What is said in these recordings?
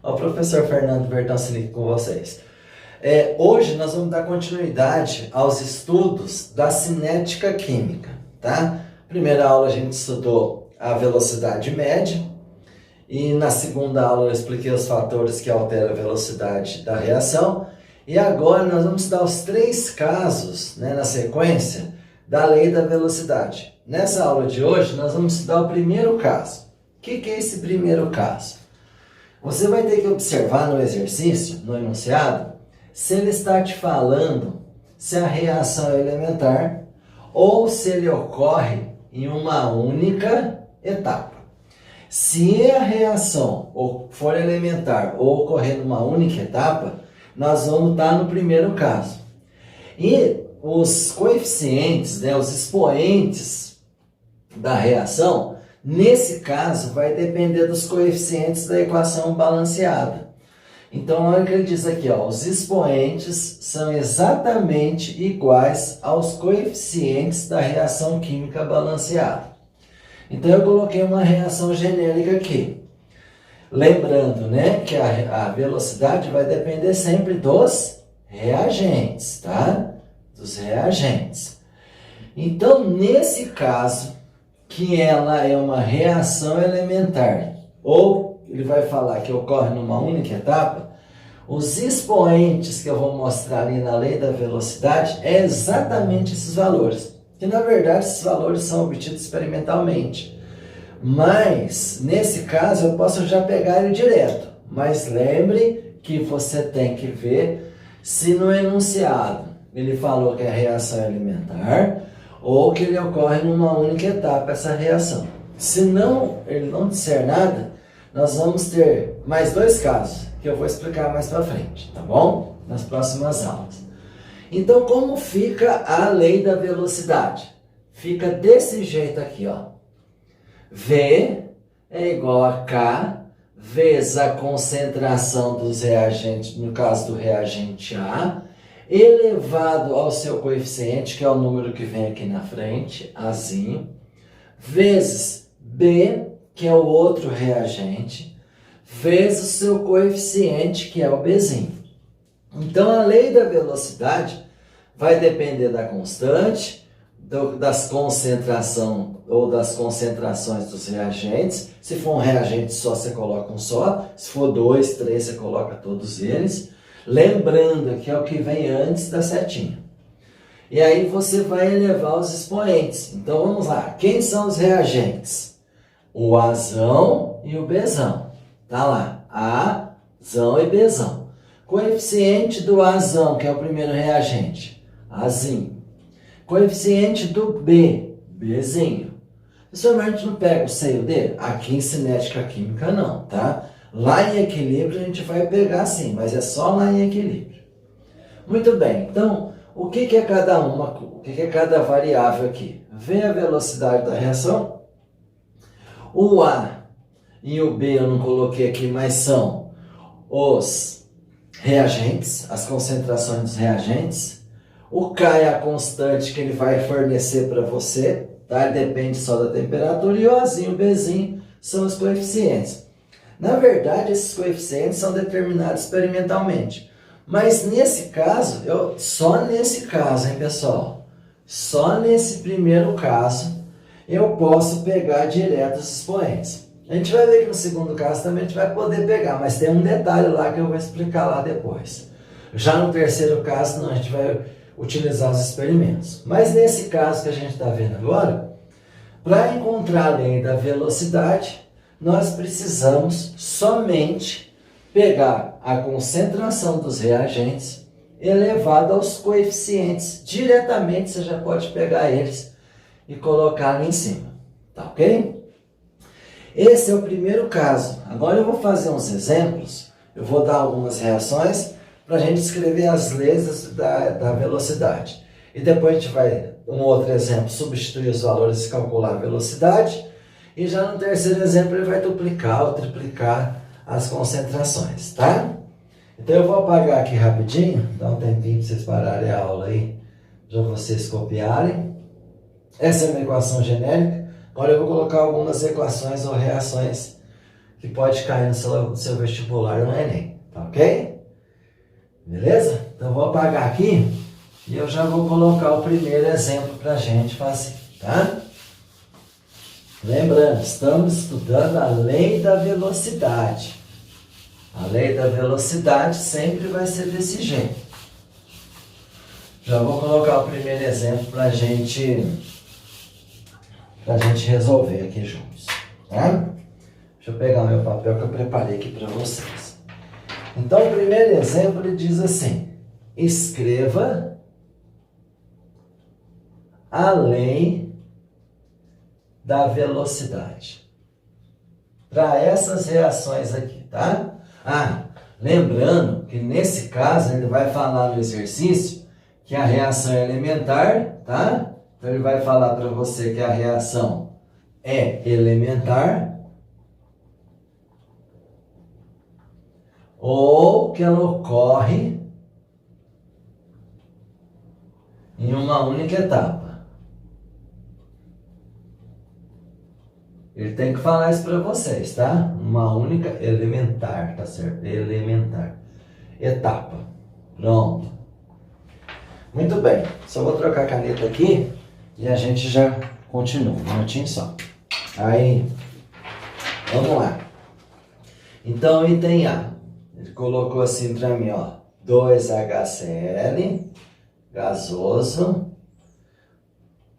O professor Fernando Bertoncini com vocês. Hoje nós vamos dar continuidade aos estudos da cinética química, tá? Primeira aula a gente estudou a velocidade média e na segunda aula eu expliquei os fatores que alteram a velocidade da reação e agora nós vamos estudar os 3 casos, né, na sequência da lei da velocidade. Nessa aula de hoje nós vamos estudar o primeiro caso. O que é esse primeiro caso? Você vai ter que observar no exercício, no enunciado, se ele está te falando se a reação é elementar ou se ele ocorre em uma única etapa. Se a reação for elementar ou ocorrer numa única etapa, nós vamos estar no primeiro caso. E os coeficientes, né, os expoentes da reação, nesse caso, vai depender dos coeficientes da equação balanceada. Então, olha o que ele diz aqui, ó, os expoentes são exatamente iguais aos coeficientes da reação química balanceada. Então, eu coloquei uma reação genérica aqui. Lembrando, né, que a velocidade vai depender sempre dos reagentes, tá? Dos reagentes. Então, nesse caso, que ela é uma reação elementar, ou ele vai falar que ocorre numa única etapa, os expoentes que eu vou mostrar ali na lei da velocidade é exatamente esses valores. Que na verdade esses valores são obtidos experimentalmente. Mas, nesse caso, eu posso já pegar ele direto. Mas lembre que você tem que ver se no enunciado ele falou que é reação elementar, ou que ele ocorre numa única etapa, essa reação. Se não, ele não disser nada, nós vamos ter mais 2 casos, que eu vou explicar mais para frente, tá bom? Nas próximas aulas. Então, como fica a lei da velocidade? Fica desse jeito aqui, ó. V é igual a K vezes a concentração dos reagentes, no caso do reagente A, elevado ao seu coeficiente, que é o número que vem aqui na frente, Azinho, vezes B, que é o outro reagente, vezes o seu coeficiente, que é o Bzinho. Então, a lei da velocidade vai depender da constante, das concentrações ou das concentrações dos reagentes. Se for um reagente só, você coloca um só. Se for 2, 3, você coloca todos eles. Lembrando que é o que vem antes da setinha. E aí você vai elevar os expoentes. Então vamos lá. Quem são os reagentes? O Azão e o Bzão. Tá lá. Azão e Bzão. Coeficiente do Azão, que é o primeiro reagente. Azinho. Coeficiente do B. Bzinho. Professor, mas a gente não pega o seio dele? Aqui em cinética química não, tá? Lá em equilíbrio a gente vai pegar sim, mas é só lá em equilíbrio. Muito bem, então, o que é cada uma, o que é cada variável aqui? V a velocidade da reação. O A e o B eu não coloquei aqui, mas são os reagentes, as concentrações dos reagentes. O K é a constante que ele vai fornecer para você, tá? Depende só da temperatura. E o Azinho e o Bzinho são os coeficientes. Na verdade, esses coeficientes são determinados experimentalmente. Mas nesse caso, só nesse caso, hein, pessoal? Só nesse primeiro caso, eu posso pegar direto os expoentes. A gente vai ver que no segundo caso também a gente vai poder pegar, mas tem um detalhe lá que eu vou explicar lá depois. Já no terceiro caso, não, a gente vai utilizar os experimentos. Mas nesse caso que a gente está vendo agora, para encontrar a lei da velocidade, nós precisamos somente pegar a concentração dos reagentes elevada aos coeficientes. Diretamente você já pode pegar eles e colocar ali em cima. Tá ok? Esse é o primeiro caso. Agora eu vou fazer uns exemplos. Eu vou dar algumas reações para a gente escrever as leis da velocidade. E depois a gente vai, um outro exemplo, substituir os valores e calcular a velocidade. E já no terceiro exemplo ele vai duplicar ou triplicar as concentrações, tá? Então eu vou apagar aqui rapidinho, dá um tempinho para vocês pararem a aula aí, para vocês copiarem. Essa é uma equação genérica. Agora eu vou colocar algumas equações ou reações que pode cair no seu vestibular no Enem, tá ok? Beleza? Então vou apagar aqui e eu já vou colocar o primeiro exemplo para a gente fazer, tá? Lembrando, estamos estudando a lei da velocidade. A lei da velocidade sempre vai ser desse jeito. Já vou colocar o primeiro exemplo para a gente resolver aqui juntos, tá? Deixa eu pegar o meu papel que eu preparei aqui para vocês. Então, o primeiro exemplo, ele diz assim: escreva a lei da velocidade para essas reações aqui, tá? Lembrando que nesse caso ele vai falar no exercício que a reação é elementar, tá? Então ele vai falar para você que a reação é elementar ou que ela ocorre em uma única etapa. Ele tem que falar isso para vocês, tá? Uma única elementar, tá certo? Elementar. Etapa. Pronto. Muito bem. Só vou trocar a caneta aqui e a gente já continua. Um minutinho só. Aí, vamos lá. Então, item A. Ele colocou assim para mim, ó. 2HCl, gasoso,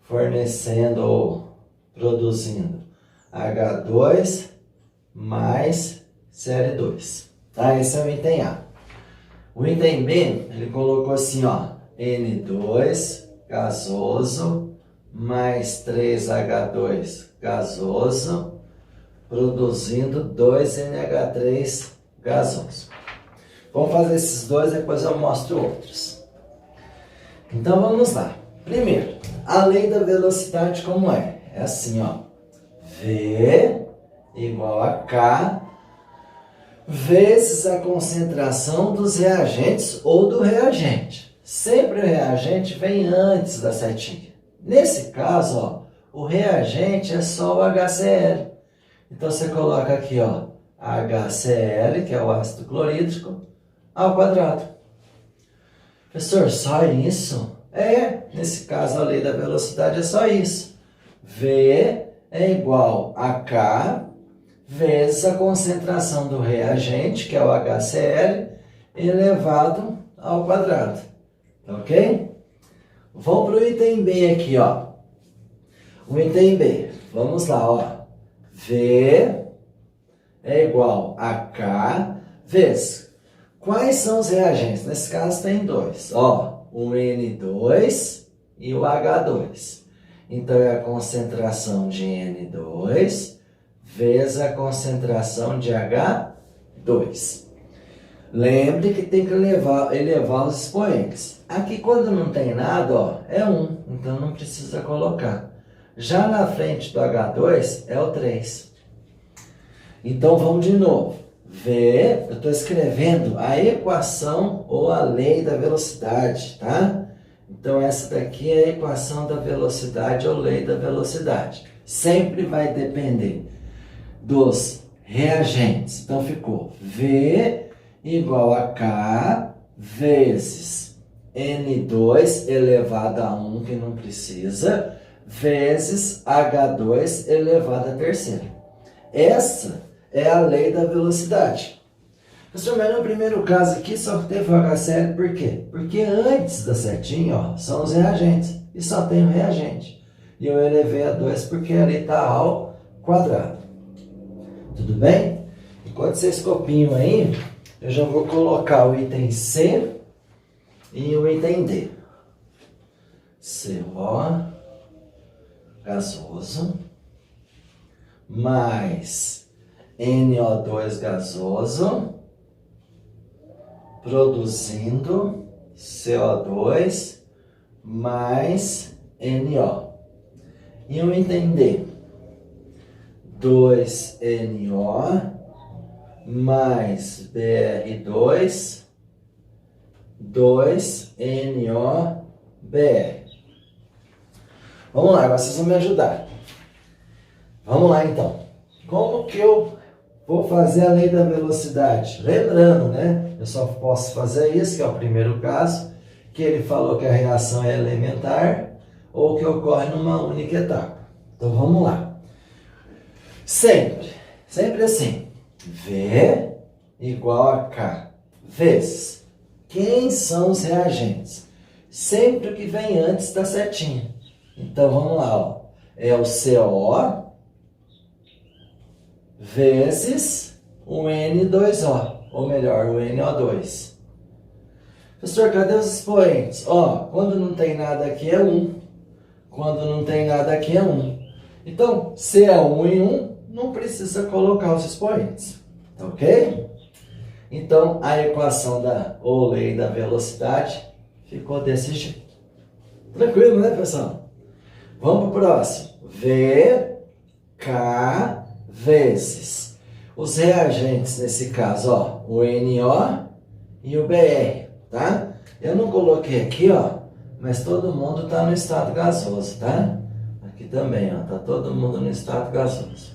fornecendo ou produzindo H2 mais Cl2. Tá? Esse é o item A. O item B, ele colocou assim, ó. N2 gasoso mais 3H2 gasoso, produzindo 2NH3 gasoso. Vamos fazer esses dois, depois eu mostro outros. Então vamos lá. Primeiro, a lei da velocidade como é? É assim, ó. V igual a K vezes a concentração dos reagentes ou do reagente. Sempre o reagente vem antes da setinha. Nesse caso, ó, o reagente é só o HCl. Então você coloca aqui, ó, HCl, que é o ácido clorídrico, ao quadrado. Professor, só isso? Nesse caso a lei da velocidade é só isso. V é igual a K vezes a concentração do reagente, que é o HCl, elevado ao quadrado. Ok? Vamos para o item B aqui, ó. O item B, vamos lá, ó. V é igual a K vezes. Quais são os reagentes? Nesse caso tem dois, ó. O N2 e o H2. Então é a concentração de N2 vezes a concentração de H2. Lembre que tem que elevar os expoentes. Aqui quando não tem nada, ó, é 1, então não precisa colocar. Já na frente do H2 é o 3. Então vamos de novo. V, eu estou escrevendo a equação ou a lei da velocidade, tá? Então essa daqui é a equação da velocidade ou lei da velocidade. Sempre vai depender dos reagentes. Então ficou V igual a K vezes N2 elevado a 1, que não precisa, vezes H2 elevado a terceira. Essa é a lei da velocidade. Professor, mas no primeiro caso aqui só teve o HCl, por quê? Porque antes da setinha, ó, são os reagentes, e só tem o reagente. E eu elevei a 2 porque ali está ao quadrado. Tudo bem? Enquanto vocês copiam aí, eu já vou colocar o item C e o item D. CO, gasoso, mais NO2 gasoso, produzindo CO2 mais NO. E o item D, 2NO mais BR2, 2NOBR. Vamos lá, agora vocês vão me ajudar. Vamos lá então. Como que eu vou fazer a lei da velocidade. Lembrando, né? Eu só posso fazer isso, que é o primeiro caso, que ele falou que a reação é elementar ou que ocorre numa única etapa. Então vamos lá. Sempre assim. V igual a K vezes. Quem são os reagentes? Sempre o que vem antes está certinho. Então vamos lá, ó. É o CO vezes o N2O, ou melhor, o NO2. Professor, cadê os expoentes? Ó, quando não tem nada aqui é 1. Quando não tem nada aqui é 1. Então, se é 1 em 1, não precisa colocar os expoentes. Tá ok? Então, a equação ou lei da velocidade ficou desse jeito. Tranquilo, né, pessoal? Vamos para o próximo. VK vezes os reagentes, nesse caso, ó, o NO e o BR, tá? Eu não coloquei aqui, ó, mas todo mundo está no estado gasoso, tá? Aqui também, ó, tá todo mundo no estado gasoso.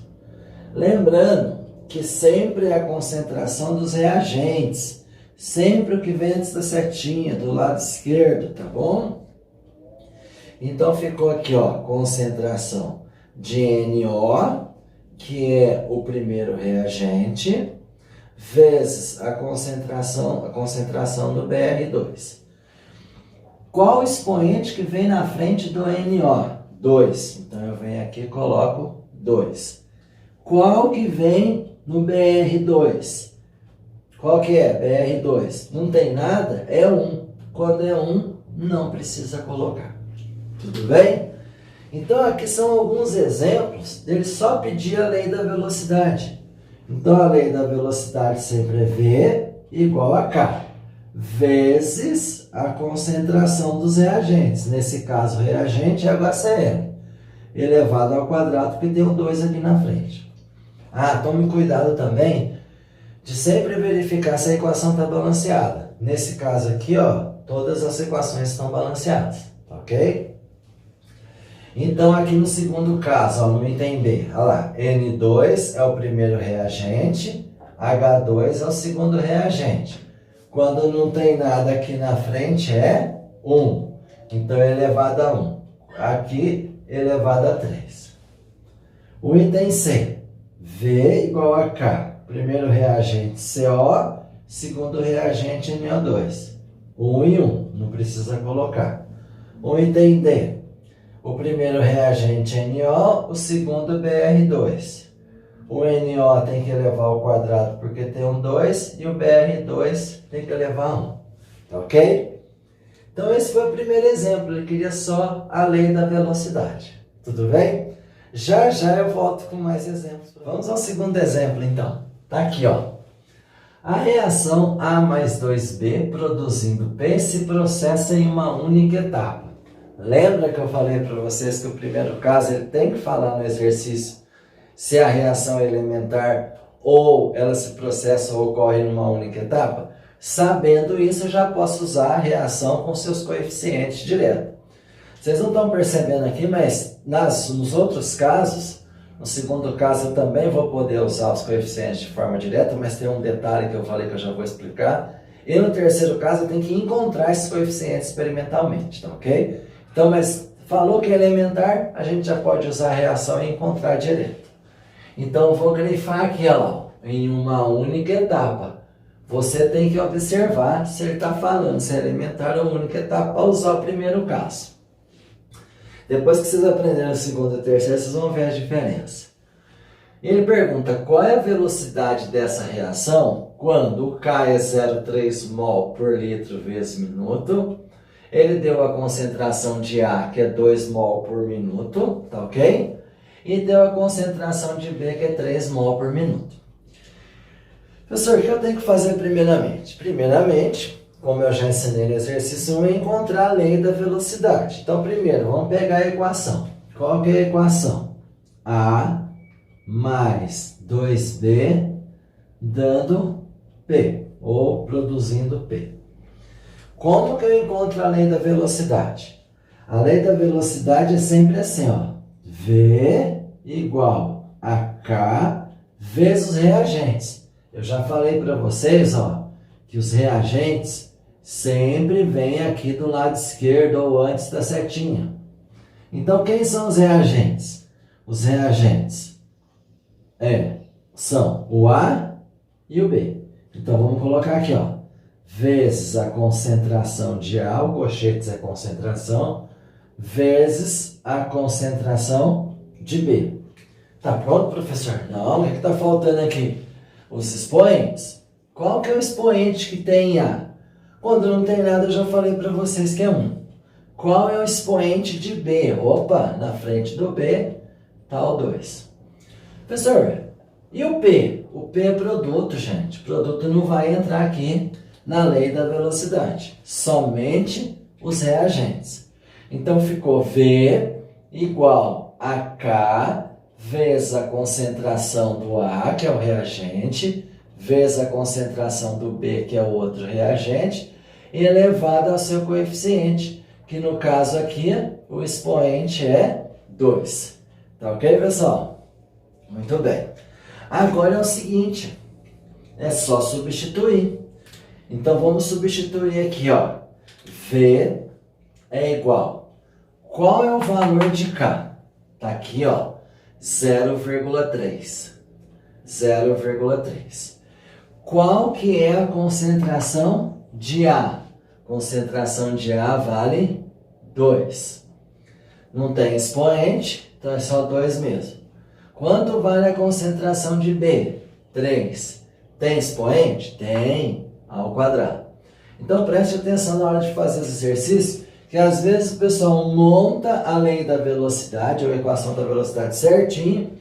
Lembrando que sempre é a concentração dos reagentes, sempre o que vem antes da setinha, do lado esquerdo, tá bom? Então ficou aqui, ó, concentração de NO, que é o primeiro reagente, vezes a concentração do BR2. Qual expoente que vem na frente do NO? 2. Então eu venho aqui e coloco 2. Qual que vem no BR2? Qual que é? BR2. Não tem nada? É 1. Quando é 1, não precisa colocar. Tudo bem? Então aqui são alguns exemplos dele só pedir a lei da velocidade. Então a lei da velocidade sempre é V igual a K, vezes a concentração dos reagentes. Nesse caso, o reagente é HCl, elevado ao quadrado, porque tem um 2 aqui na frente. Tome cuidado também de sempre verificar se a equação está balanceada. Nesse caso aqui, ó, todas as equações estão balanceadas, ok? Então, aqui no segundo caso, ó, no item B, olha lá, N2 é o primeiro reagente, H2 é o segundo reagente. Quando não tem nada aqui na frente é 1, então é elevado a 1. Aqui, elevado a 3. O item C, V igual a K, primeiro reagente CO, segundo reagente NO2. 1 e 1, não precisa colocar. O item D, o primeiro reagente NO, o segundo BR2. O NO tem que elevar ao quadrado porque tem um 2 e o BR2 tem que elevar 1. Tá ok? Então esse foi o primeiro exemplo, ele queria só a lei da velocidade. Tudo bem? Já já eu volto com mais exemplos. Vamos ao segundo exemplo então. Tá aqui, ó. A reação A mais 2B produzindo P se processa em uma única etapa. Lembra que eu falei para vocês que o primeiro caso ele tem que falar no exercício se a reação é elementar ou ela se processa ou ocorre numa única etapa? Sabendo isso, eu já posso usar a reação com seus coeficientes direto. Vocês não estão percebendo aqui, mas nos outros casos, no segundo caso eu também vou poder usar os coeficientes de forma direta, mas tem um detalhe que eu falei que eu já vou explicar. E no terceiro caso eu tenho que encontrar esses coeficientes experimentalmente, tá ok? Então, mas falou que é elementar, a gente já pode usar a reação e encontrar direto. Então, eu vou grifar aqui, ó, lá, em uma única etapa. Você tem que observar se ele está falando se é elementar ou única etapa para usar o primeiro caso. Depois que vocês aprenderem o segundo e o terceiro, vocês vão ver a diferença. Ele pergunta qual é a velocidade dessa reação quando o K é 0,3 mol por litro vezes minuto. Ele deu a concentração de A, que é 2 mol por minuto, tá ok? E deu a concentração de B, que é 3 mol por minuto. Professor, o que eu tenho que fazer primeiramente? Primeiramente, como eu já ensinei no exercício 1, é encontrar a lei da velocidade. Então, primeiro, vamos pegar a equação. Qual que é a equação? A mais 2B dando P, ou produzindo P. Como que eu encontro a lei da velocidade? A lei da velocidade é sempre assim, ó. V igual a K vezes os reagentes. Eu já falei para vocês, ó, que os reagentes sempre vêm aqui do lado esquerdo ou antes da setinha. Então, quem são os reagentes? Os reagentes são o A e o B. Então, vamos colocar aqui, ó, vezes a concentração de A, o colchetes é a concentração, vezes a concentração de B. Tá pronto, professor? Não, o que está faltando aqui? Os expoentes. Qual que é o expoente que tem em A? Quando não tem nada, eu já falei para vocês que é 1. Qual é o expoente de B? Opa, na frente do B está o 2. Professor, e o P? O P é produto, gente. Produto não vai entrar aqui na lei da velocidade. Somente os reagentes. Então, ficou V igual a K vezes a concentração do A, que é o reagente, vezes a concentração do B, que é o outro reagente, elevado ao seu coeficiente, que no caso aqui, o expoente é 2. Tá ok, pessoal? Muito bem. Agora é o seguinte, é só substituir. Então, vamos substituir aqui, ó. V é igual. Qual é o valor de K? Tá aqui, ó, 0,3. 0,3. Qual que é a concentração de A? Concentração de A vale 2. Não tem expoente, então é só 2 mesmo. Quanto vale a concentração de B? 3. Tem expoente? Tem, ao quadrado. Então preste atenção na hora de fazer esse exercício, que às vezes o pessoal monta a lei da velocidade, ou a equação da velocidade certinho,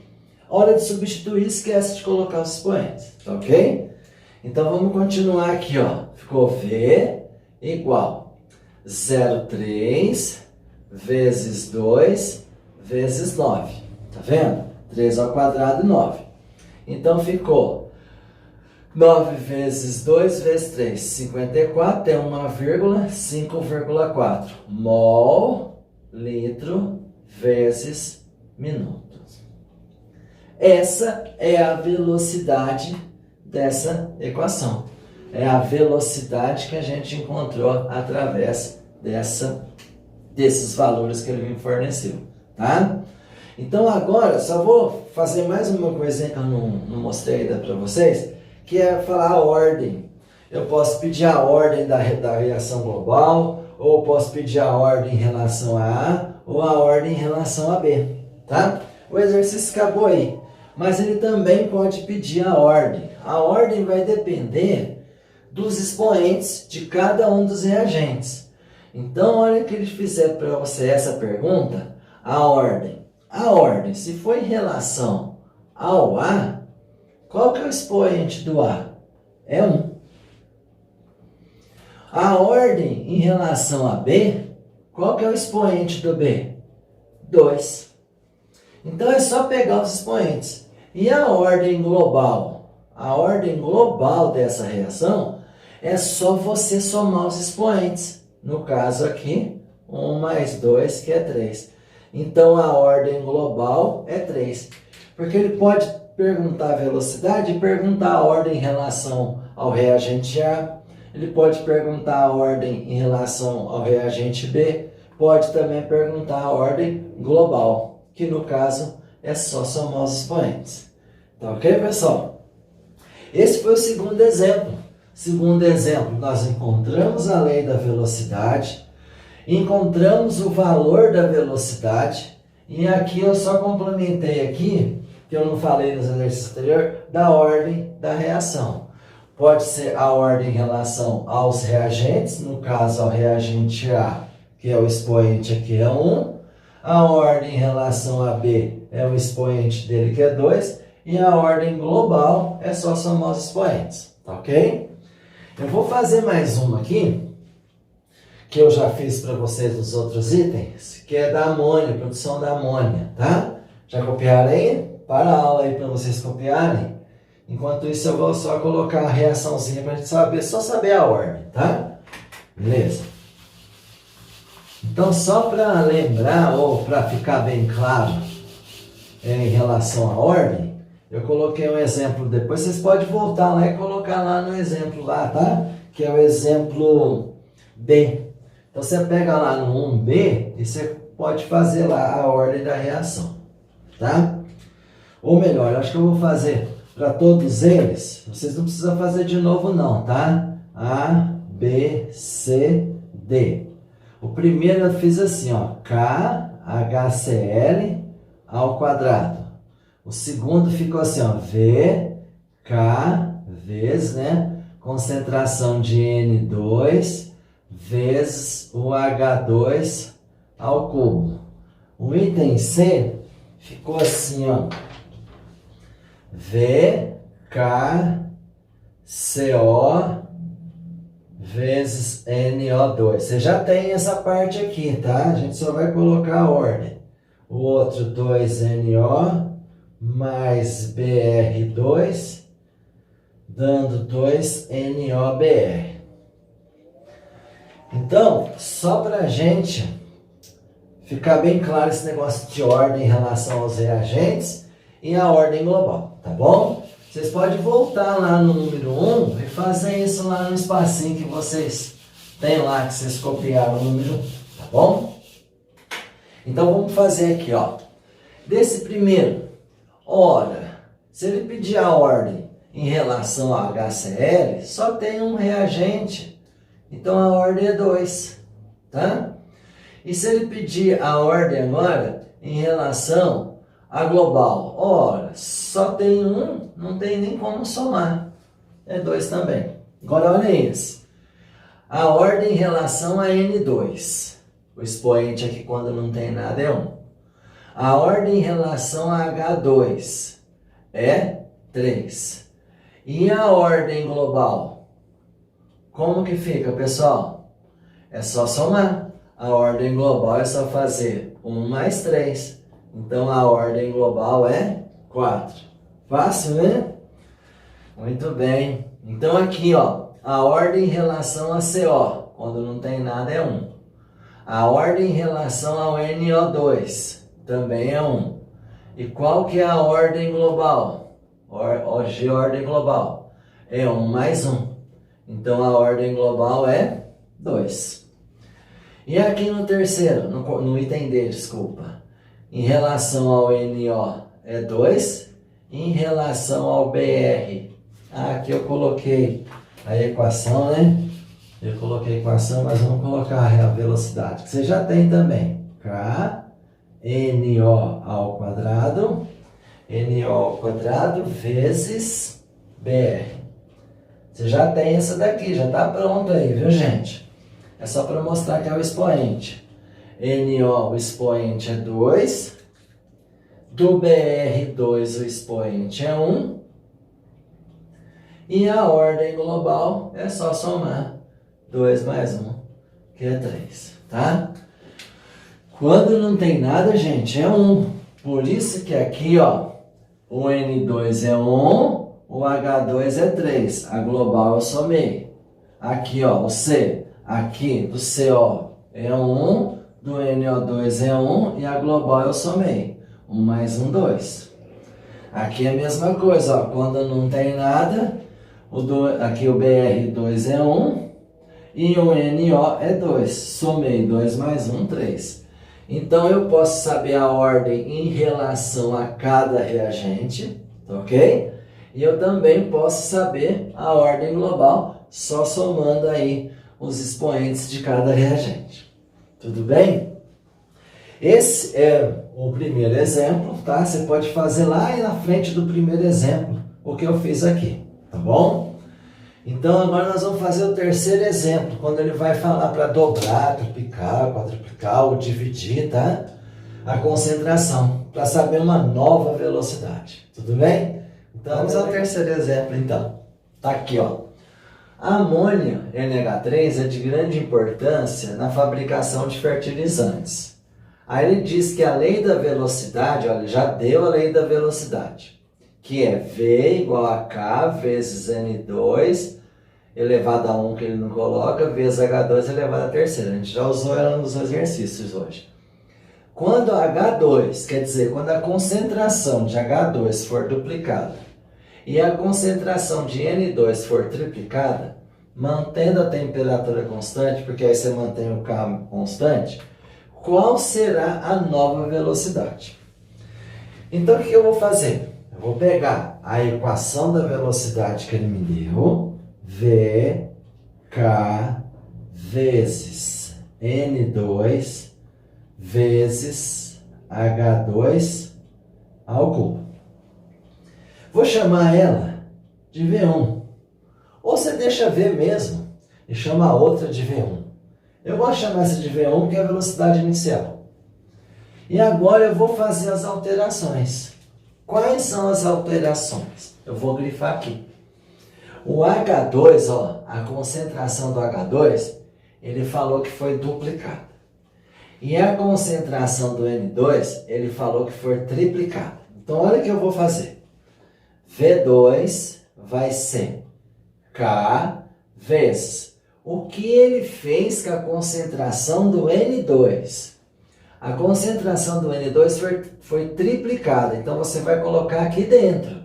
hora de substituir esquece de colocar os expoentes, tá ok? Então vamos continuar aqui, ó. Ficou V igual 0,3 vezes 2 vezes 9. Tá vendo? 3 ao quadrado e 9. Então ficou 9 vezes 2 vezes 3, 54, tem uma vírgula, 5,4 mol litro vezes minuto. Essa é a velocidade dessa equação. É a velocidade que a gente encontrou através desses valores que ele me forneceu, tá? Então agora, só vou fazer mais uma coisinha que eu não mostrei ainda para vocês, que é falar a ordem. Eu posso pedir a ordem da reação global, ou posso pedir a ordem em relação a A, ou a ordem em relação a B, tá? O exercício acabou aí, mas ele também pode pedir a ordem. A ordem vai depender dos expoentes de cada um dos reagentes. Então, a hora que ele fizer para você essa pergunta, a ordem, se for em relação ao A, qual que é o expoente do A? É 1. A ordem em relação a B, qual que é o expoente do B? 2. Então é só pegar os expoentes. E a ordem global? A ordem global dessa reação é só você somar os expoentes. No caso aqui, 1 mais 2, que é 3. Então a ordem global é 3. Porque ele pode perguntar a velocidade e perguntar a ordem em relação ao reagente A. Ele pode perguntar a ordem em relação ao reagente B. Pode também perguntar a ordem global, que no caso é só somar os expoentes. Tá ok, pessoal? Esse foi o segundo exemplo. Segundo exemplo, nós encontramos a lei da velocidade, encontramos o valor da velocidade, e aqui eu só complementei aqui, que eu não falei nos exercícios anteriores, da ordem da reação. Pode ser a ordem em relação aos reagentes, no caso ao reagente A, que é o expoente aqui é 1, a ordem em relação a B é o expoente dele que é 2, e a ordem global é só somar os expoentes, tá ok? Eu vou fazer mais uma aqui, que eu já fiz para vocês nos outros itens, que é da amônia, produção da amônia, tá? Já copiaram aí? Para a aula aí para vocês copiarem. Enquanto isso eu vou só colocar a reaçãozinha para a gente saber, só saber a ordem, tá? Beleza? Então só para lembrar, ou para ficar bem claro em relação à ordem, Eu coloquei um exemplo, depois vocês podem voltar lá e colocar lá no exemplo lá, tá? Que é o exemplo B. Então você pega lá no 1B e você pode fazer lá a ordem da reação, tá? Ou melhor, eu acho que eu vou fazer para todos eles, vocês não precisam fazer de novo não, tá? A, B, C, D. O primeiro eu fiz assim, ó, KHCl ao quadrado. O segundo ficou assim, ó, VK vezes, né, concentração de N2 vezes o H2 ao cubo. O item C ficou assim, ó, VKCO vezes NO2. Você já tem essa parte aqui, tá? A gente só vai colocar a ordem. O outro 2NO mais BR2, dando 2NOBR. Então, só para a gente ficar bem claro esse negócio de ordem em relação aos reagentes e a ordem global, tá bom? Vocês podem voltar lá no número 1 e fazer isso lá no espacinho que vocês têm lá, que vocês copiaram o número 1, tá bom? Então vamos fazer aqui, ó. Desse primeiro, ora, se ele pedir a ordem em relação ao HCl, só tem um reagente, então a ordem é 2, tá? E se ele pedir a ordem agora em relação a global, ora, só tem um, não tem nem como somar, é 2 também. Agora olha isso, a ordem em relação a N2, o expoente aqui quando não tem nada é 1. A ordem em relação a H2 é 3. E a ordem global, como que fica, pessoal? É só somar. A ordem global é só fazer 1 mais 3. Então, a ordem global é 4. Fácil, né? Muito bem. Então, aqui, ó, a ordem em relação a CO, quando não tem nada, é 1. A ordem em relação ao NO2 também é 1. E qual que é a ordem global? Ordem global. É 1 mais 1. Então, a ordem global é 2. E aqui no terceiro, no item D, desculpa. Em relação ao NO é 2. Em relação ao BR, aqui eu coloquei a equação, né? Eu coloquei a equação, mas vamos colocar a velocidade, que você já tem também. NO ao quadrado vezes BR. Você já tem essa daqui, já está pronto aí, viu, gente? É só para mostrar que é o expoente. NO, o expoente é 2. Do BR2, o expoente é 1. E a ordem global é só somar 2 mais 1, que é 3, tá? Quando não tem nada, gente, é 1. Por isso que aqui, ó, o N2 é 1, o H2 é 3. A global eu somei. Aqui, ó, o C. Aqui, do CO é 1, do NO2 é 1 e a global eu somei. 1 mais 1, 2. Aqui é a mesma coisa, ó, quando não tem nada, aqui o BR2 é 1 e o NO é 2. Somei 2 mais 1, 3. Então, eu posso saber a ordem em relação a cada reagente, ok? E eu também posso saber a ordem global, só somando aí os expoentes de cada reagente. Tudo bem? Esse é o primeiro exemplo, tá? Você pode fazer lá na frente do primeiro exemplo o que eu fiz aqui, tá bom? Então, agora nós vamos fazer o terceiro exemplo, quando ele vai falar para dobrar, triplicar, quadruplicar ou dividir, tá? A concentração, para saber uma nova velocidade. Tudo bem? Então, vamos ao terceiro exemplo, então. Tá aqui, ó. A amônia NH3 é de grande importância na fabricação de fertilizantes. Aí ele diz que a lei da velocidade, olha, já deu a lei da velocidade, que é V igual a K vezes N2 elevado a 1, que ele não coloca, vezes H2 elevado a terceira. A gente já usou ela nos exercícios hoje. Quando H2, quer dizer, quando a concentração de H2 for duplicada e a concentração de N2 for triplicada, mantendo a temperatura constante, porque aí você mantém o K constante, qual será a nova velocidade? Então, o que eu vou fazer? Eu vou pegar a equação da velocidade que ele me deu, VK vezes N2 vezes H2 ao cubo. Vou chamar ela de V1. Ou você deixa V mesmo e chama a outra de V1. Eu vou chamar essa de V1 porque é a velocidade inicial. E agora eu vou fazer as alterações. Quais são as alterações? Eu vou grifar aqui. O H2, ó, a concentração do H2, ele falou que foi duplicada. E a concentração do N2, ele falou que foi triplicada. Então, olha o que eu vou fazer. V2 vai ser K vezes o que ele fez com a concentração do N2. A concentração do N2 foi triplicada. Então, você vai colocar aqui dentro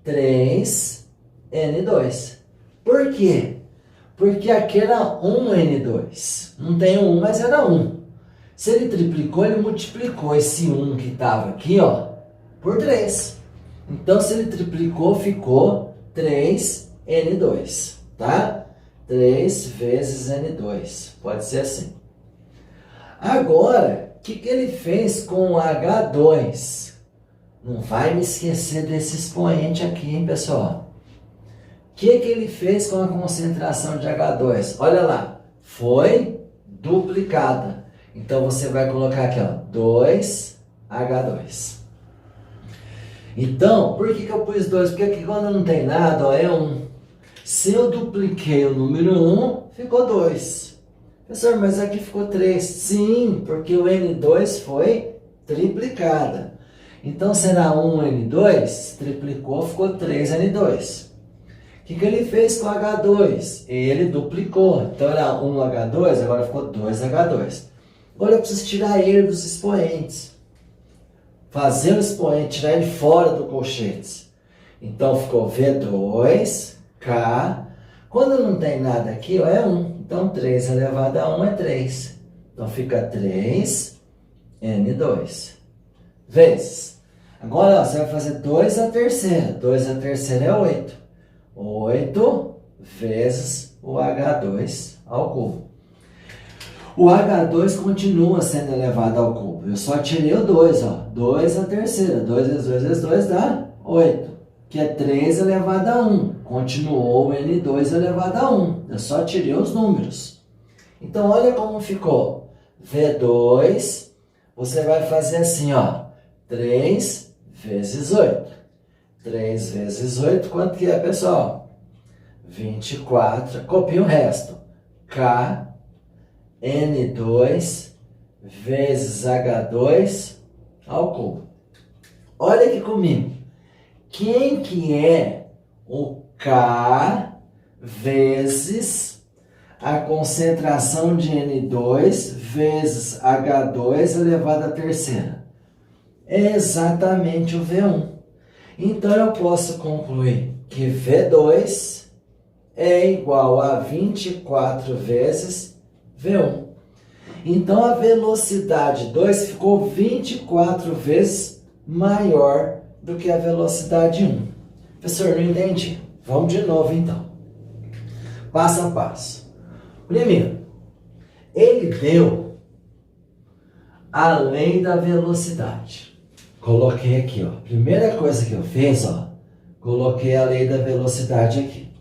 3N2. Por quê? Porque aqui era 1N2. Não tem 1, mas era 1. Se ele triplicou, ele multiplicou esse 1 que estava aqui, ó, por 3. Então, se ele triplicou, ficou 3N2, tá? 3 vezes N2. Pode ser assim. Agora, o que ele fez com o H2? Não vai me esquecer desse expoente aqui, hein, pessoal? O que ele fez com a concentração de H2? Olha lá, foi duplicada. Então, você vai colocar aqui, ó, 2H2. Então, por que eu pus 2? Porque aqui quando não tem nada, ó, é 1. Se eu dupliquei o número 1, ficou 2. Professor, mas aqui ficou 3. Sim, porque o N2 foi triplicada. Então, será 1N2, triplicou, ficou 3N2. O que ele fez com o H2? Ele duplicou. Então, era 1H2, agora ficou 2H2. Agora, eu preciso tirar ele dos expoentes. Fazer o expoente, tirar ele fora do colchete. Então, ficou V2K. Quando não tem nada aqui, ó, é 1. Então, 3 elevado a 1 é 3. Então, fica 3N2 vezes. Agora, ó, você vai fazer 2 à terceira. 2 à terceira é 8. 8 vezes o H2 ao cubo. O H2 continua sendo elevado ao cubo. Eu só tirei o 2, ó. 2 à terceira. 2 vezes 2 vezes 2 dá 8. Que é 3 elevado a 1. Continuou o N2 elevado a 1. Eu só tirei os números. Então, olha como ficou. V2, você vai fazer assim, ó. 3 vezes 8. 3 vezes 8, quanto que é, pessoal? 24. Copia o resto. K, N2 vezes H2 ao cubo. Olha aqui comigo. Quem que é o K vezes a concentração de N2 vezes H2 elevado à terceira? É exatamente o V1. Então, eu posso concluir que V2 é igual a 24 vezes V1. Então, a velocidade 2 ficou 24 vezes maior do que a velocidade 1. Professor, não entendi. Vamos de novo, então. Passo a passo. Primeiro, ele deu a lei da velocidade. Coloquei aqui, ó. Primeira coisa que eu fiz, ó. Coloquei a lei da velocidade aqui.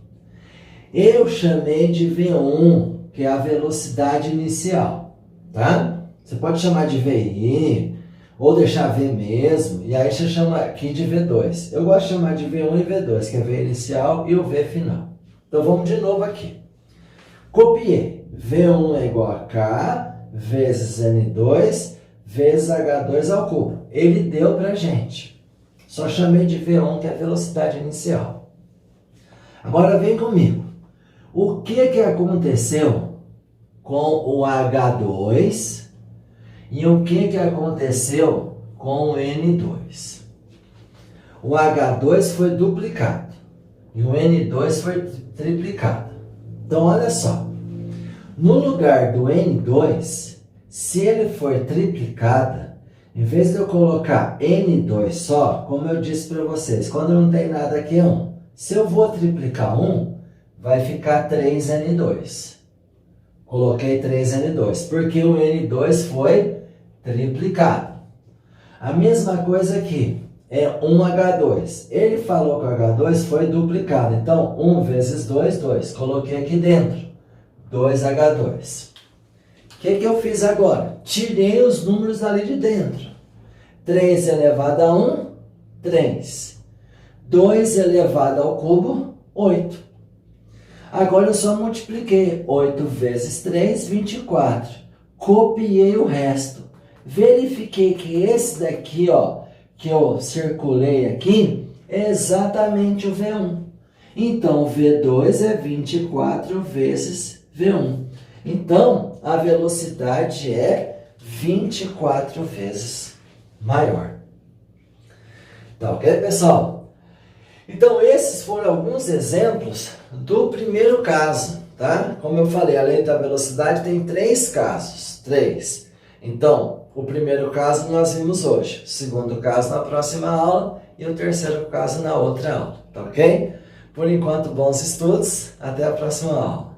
Eu chamei de V1, que é a velocidade inicial, tá? Você pode chamar de VI, ou deixar V mesmo, e aí você chama aqui de V2. Eu gosto de chamar de V1 e V2, que é V inicial e o V final. Então, vamos de novo aqui. Copiei. V1 é igual a K vezes N2 vezes H2 ao cubo. Ele deu pra gente. Só chamei de V1, que é a velocidade inicial. Agora, vem comigo. O que aconteceu com o H2 E o que aconteceu com o N2? O H2 foi duplicado e o N2 foi triplicado. Então, olha só. No lugar do N2, se ele for triplicado, em vez de eu colocar N2 só, como eu disse para vocês, quando não tem nada aqui é 1. Se eu vou triplicar 1, vai ficar 3N2. Coloquei 3N2, porque o N2 foi triplicado. A mesma coisa aqui, é 1H2. Ele falou que o H2 foi duplicado, então 1 vezes 2, 2. Coloquei aqui dentro, 2H2. O que eu fiz agora? Tirei os números ali de dentro. 3 elevado a 1, 3. 2 elevado ao cubo, 8. Agora eu só multipliquei. 8 vezes 3, 24. Copiei o resto. Verifiquei que esse daqui, ó, que eu circulei aqui, é exatamente o V1. Então, o V2 é 24 vezes V1. Então, a velocidade é 24 vezes maior. Tá ok, pessoal? Então, esses foram alguns exemplos do primeiro caso, tá? Como eu falei, a lei da velocidade tem 3 casos. 3. Então, o primeiro caso nós vimos hoje. O segundo caso na próxima aula e o terceiro caso na outra aula. Tá ok? Por enquanto, bons estudos. Até a próxima aula.